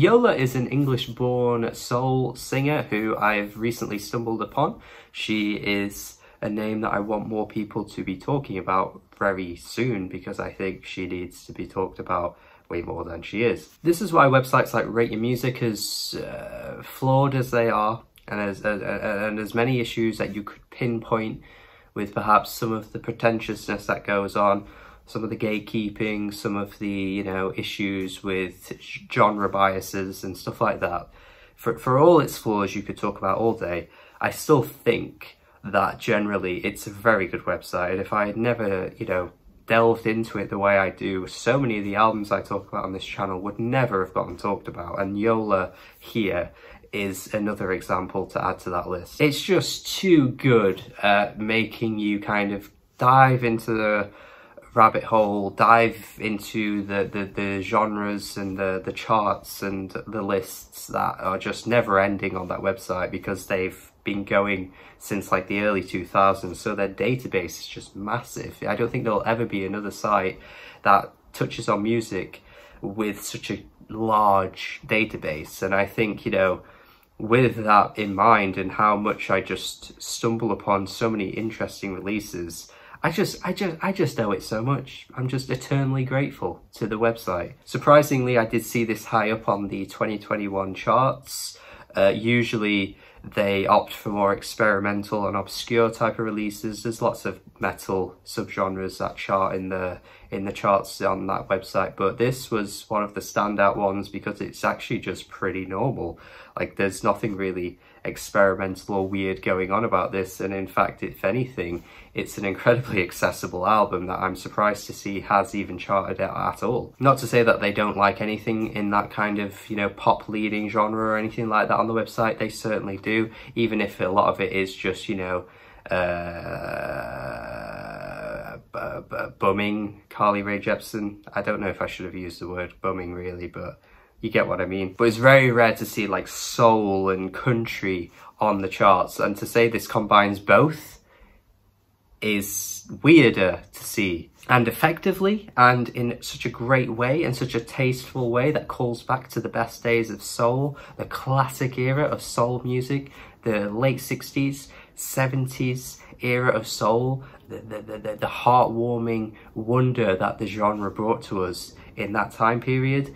Yola is an English-born soul singer who I've recently stumbled upon. She is a name that I want more people to be talking about very soon, because I think she needs to be talked about way more than she is. This is why websites like Rate Your Music, as flawed as they are, and as many issues that you could pinpoint with perhaps some of the pretentiousness that goes on, some of the gatekeeping, some of the, you know, issues with genre biases and stuff like that. For all its flaws you could talk about all day, I still think that generally it's a very good website. And if I had never, you know, delved into it the way I do, so many of the albums I talk about on this channel would never have gotten talked about. And Yola here is another example to add to that list. It's just too good at making you kind of dive into the rabbit hole, dive into the genres and the charts and the lists that are just never ending on that website, because they've been going since like the early 2000s, so their database is just massive. I don't think there'll ever be another site that touches on music with such a large database. And I think, you know, with that in mind and how much I just stumble upon so many interesting releases, I just owe it so much. I'm just eternally grateful to the website. Surprisingly, I did see this high up on the 2021 charts. Usually they opt for more experimental and obscure type of releases. There's lots of metal subgenres that chart in the charts on that website, but this was one of the standout ones because it's actually just pretty normal. Like, there's nothing really experimental or weird going on about this, and in fact, if anything, it's an incredibly accessible album that I'm surprised to see has even charted at all. Not to say that they don't like anything in that kind of, you know, pop leading genre or anything like that on the website. They certainly do, even if a lot of it is just, you know, bumming. Carly Rae Jepsen, I don't know if I should have used the word bumming really, but you get what I mean. But it's very rare to see like soul and country on the charts, and to say this combines both is weirder to see, and effectively, and in such a great way and such a tasteful way that calls back to the best days of soul, the classic era of soul music, the late 60s, 70s era of soul, the heartwarming wonder that the genre brought to us in that time period.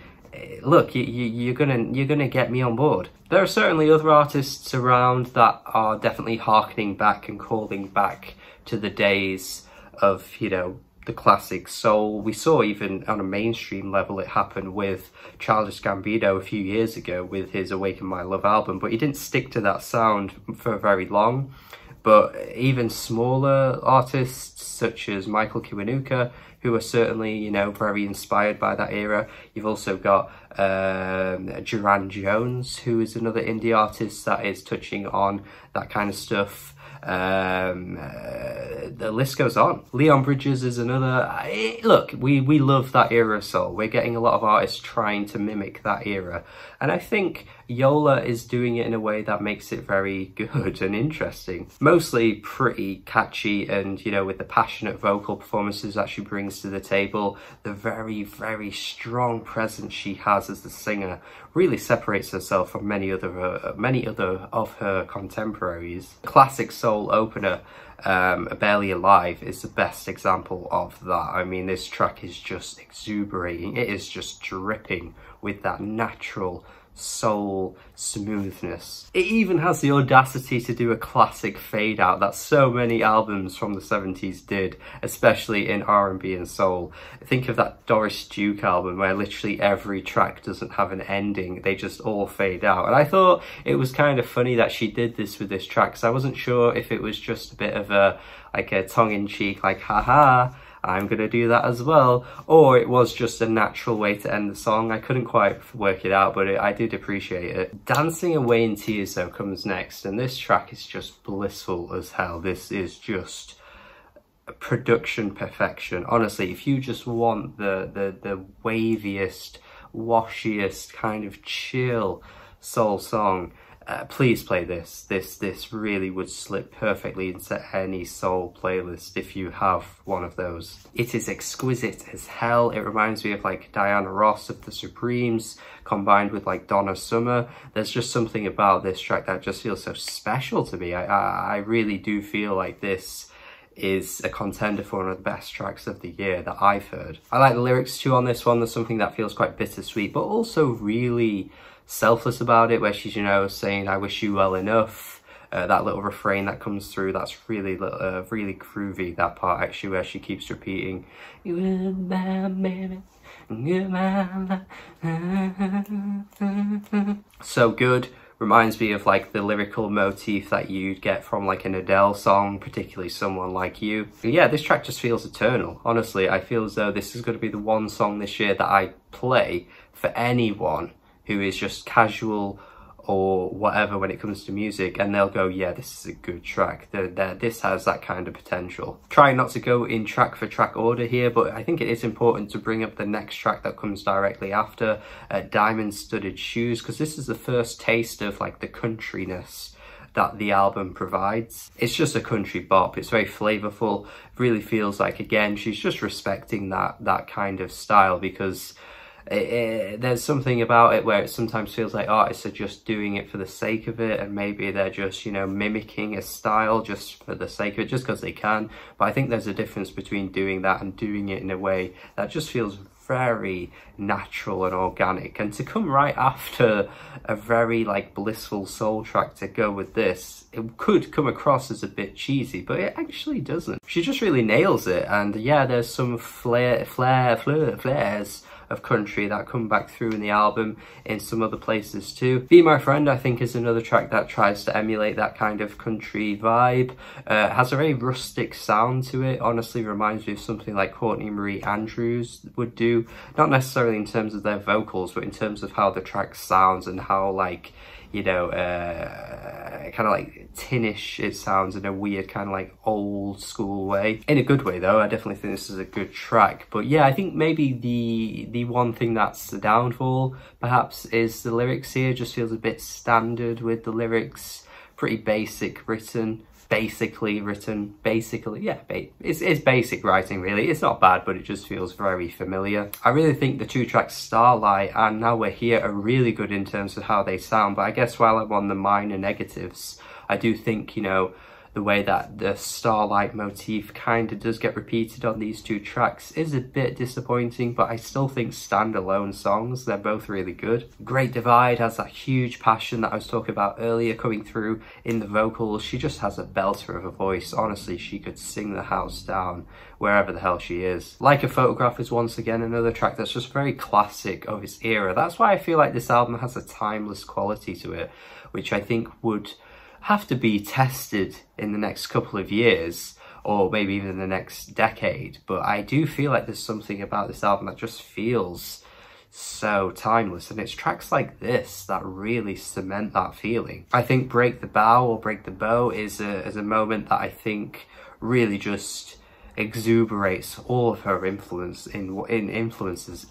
Look, you're gonna get me on board. There are certainly other artists around that are definitely harkening back and calling back to the days of, you know, the classic soul. We saw even on a mainstream level it happened with Childish Gambino a few years ago with his Awaken My Love album, but he didn't stick to that sound for very long. But even smaller artists such as Michael Kiwanuka, who are certainly, you know, very inspired by that era. You've also got Duran Jones, who is another indie artist that is touching on that kind of stuff. The list goes on. Leon Bridges is another. Look, we love that era of soul. We're getting a lot of artists trying to mimic that era, and I think Yola is doing it in a way that makes it very good and interesting. Mostly pretty catchy, and, you know, with the passionate vocal performances that she brings to the table, the very, very strong presence she has as the singer really separates herself from many other of her contemporaries. Classic soul opener, Barely Alive, is the best example of that. I mean, this track is just exuberating. It is just dripping with that natural soul smoothness. It even has the audacity to do a classic fade out that so many albums from the 70s did, especially in R&B and soul. Think of that Doris Duke album where literally every track doesn't have an ending, they just all fade out. And I thought it was kind of funny that she did this with this track, because I wasn't sure if it was just a bit of a tongue-in-cheek, like, haha, I'm gonna do that as well, or it was just a natural way to end the song. I couldn't quite work it out, but I did appreciate it. Dancing Away in Tears though comes next, and this track is just blissful as hell. This is just production perfection. Honestly, if you just want the waviest, washiest kind of chill soul song, please play this. This really would slip perfectly into any soul playlist if you have one of those. It is exquisite as hell. It reminds me of like Diana Ross of the Supremes combined with like Donna Summer. There's just something about this track that just feels so special to me. I really do feel like this is a contender for one of the best tracks of the year that I've heard. I like the lyrics too on this one. There's something that feels quite bittersweet, but also really selfless about it, where she's, you know, saying, I wish you well enough. That little refrain that comes through, that's really really groovy, that part actually, where she keeps repeating, goodbye, baby, goodbye. So good. Reminds me of like the lyrical motif that you'd get from like an Adele song, particularly Someone Like You. And yeah, this track just feels eternal. Honestly, I feel as though this is going to be the one song this year that I play for anyone who is just casual or whatever when it comes to music, and they'll go, yeah, this is a good track. This has that kind of potential. Trying not to go in track for track order here, but I think it is important to bring up the next track that comes directly after, Diamond Studded Shoes, because this is the first taste of like the countryness that the album provides. It's just a country bop. It's very flavorful. Really feels like, again, she's just respecting that kind of style, because there's something about it where it sometimes feels like artists are just doing it for the sake of it, and maybe they're just, you know, mimicking a style just for the sake of it, just because they can. But I think there's a difference between doing that and doing it in a way that just feels very natural and organic. And to come right after a very like blissful soul track to go with this, it could come across as a bit cheesy, but it actually doesn't. She just really nails it. And yeah, there's some flares of country that come back through in the album in some other places too. Be My Friend, I think, is another track that tries to emulate that kind of country vibe. Has a very rustic sound to it. Honestly reminds me of something like Courtney Marie Andrews would do, not necessarily in terms of their vocals, but in terms of how the track sounds and how, like, you know, kind of like tinish it sounds in a weird kind of like old school way. In a good way though. I definitely think this is a good track. But yeah, I think maybe the one thing that's the downfall perhaps is the lyrics here. Just feels a bit standard with the lyrics. Pretty basic written. Basically, yeah, it's basic writing really. It's not bad, but it just feels very familiar. I really think the two tracks Starlight and Now We're Here are really good in terms of how they sound, but I guess while I'm on the minor negatives, I do think, you know, the way that the Starlight motif kind of does get repeated on these two tracks is a bit disappointing, but I still think standalone songs, they're both really good. Great Divide has that huge passion that I was talking about earlier coming through in the vocals. She just has a belter of a voice. Honestly, she could sing the house down wherever the hell she is. Like a Photograph is once again another track that's just very classic of its era. That's why I feel like this album has a timeless quality to it, which I think would have to be tested in the next couple of years, or maybe even the next decade. But I do feel like there's something about this album that just feels so timeless, and it's tracks like this that really cement that feeling. I think Break the Bough or Break the Bow is a moment that I think really just exuberates all of her influences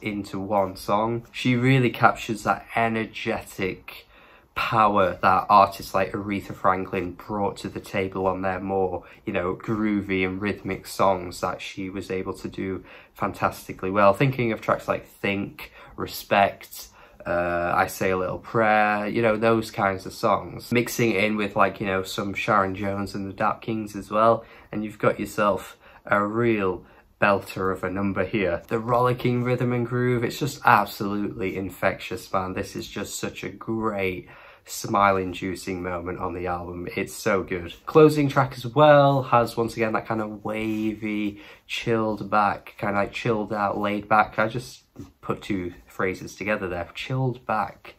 into one song. She really captures that energetic power that artists like Aretha Franklin brought to the table on their more, you know, groovy and rhythmic songs that she was able to do fantastically well. Thinking of tracks like Think, Respect, I Say a Little Prayer, you know, those kinds of songs. Mixing it in with, like, you know, some Sharon Jones and the Dap Kings as well, and you've got yourself a real belter of a number here. The rollicking rhythm and groove, it's just absolutely infectious, man. This is just such a great smile-inducing moment on the album. It's so good. Closing track as well has once again that kind of wavy, chilled back, kind of like chilled out, laid back. I just put two phrases together there. Chilled back,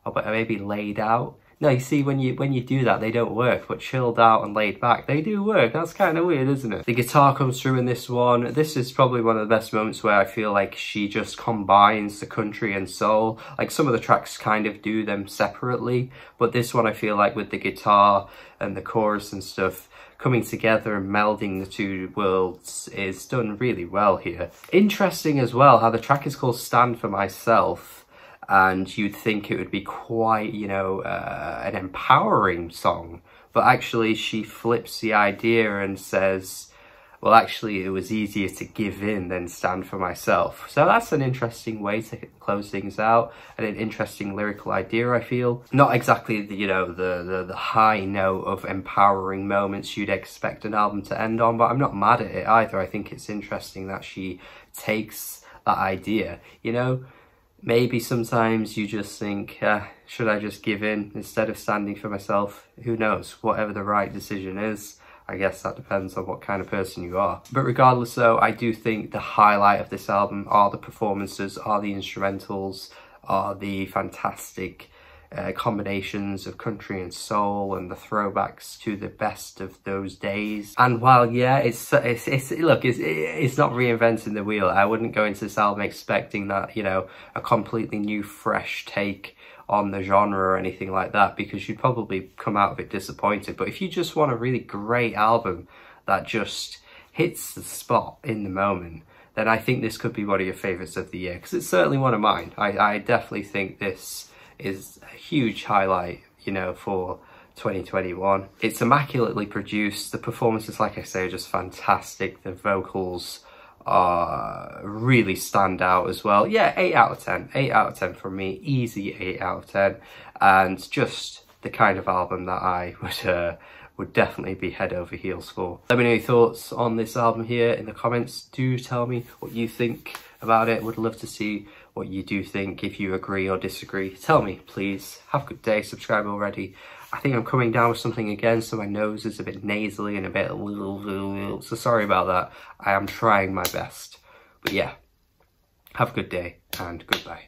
or maybe laid out. No, you see, when you do that, they don't work, but chilled out and laid back, they do work. That's kind of weird, isn't it? The guitar comes through in this one. This is probably one of the best moments where I feel like she just combines the country and soul. Like, some of the tracks kind of do them separately, but this one I feel like with the guitar and the chorus and stuff coming together and melding the two worlds is done really well here. Interesting as well how the track is called Stand For Myself, and you'd think it would be quite, you know, an empowering song, but actually she flips the idea and says, well, actually, it was easier to give in than stand for myself. So that's an interesting way to close things out, and an interesting lyrical idea, I feel. Not exactly the, you know, the high note of empowering moments you'd expect an album to end on, but I'm not mad at it either. I think it's interesting that she takes that idea, you know? Maybe sometimes you just think, should I just give in instead of standing for myself? Who knows? Whatever the right decision is, I guess that depends on what kind of person you are. But regardless though, I do think the highlight of this album are the performances, are the instrumentals, are the fantastic combinations of country and soul, and the throwbacks to the best of those days. And while, yeah, it's not reinventing the wheel. I wouldn't go into this album expecting that, you know, a completely new, fresh take on the genre or anything like that, because you'd probably come out of it disappointed. But if you just want a really great album that just hits the spot in the moment, then I think this could be one of your favourites of the year, because it's certainly one of mine. I definitely think this is a huge highlight, you know, for 2021. It's immaculately produced. The performances, like I say, are just fantastic. The vocals really stand out as well. Yeah, 8 out of 10. 8 out of 10 from me. Easy 8 out of 10. And just the kind of album that I would definitely be head over heels for. Let me know your thoughts on this album here in the comments. Do tell me what you think about it. Would love to see what you do think, if you agree or disagree. Tell me, please. Have a good day. Subscribe already. I think I'm coming down with something again, so my nose is a bit nasally and a bit so sorry about that. I am trying my best. But yeah, have a good day and goodbye.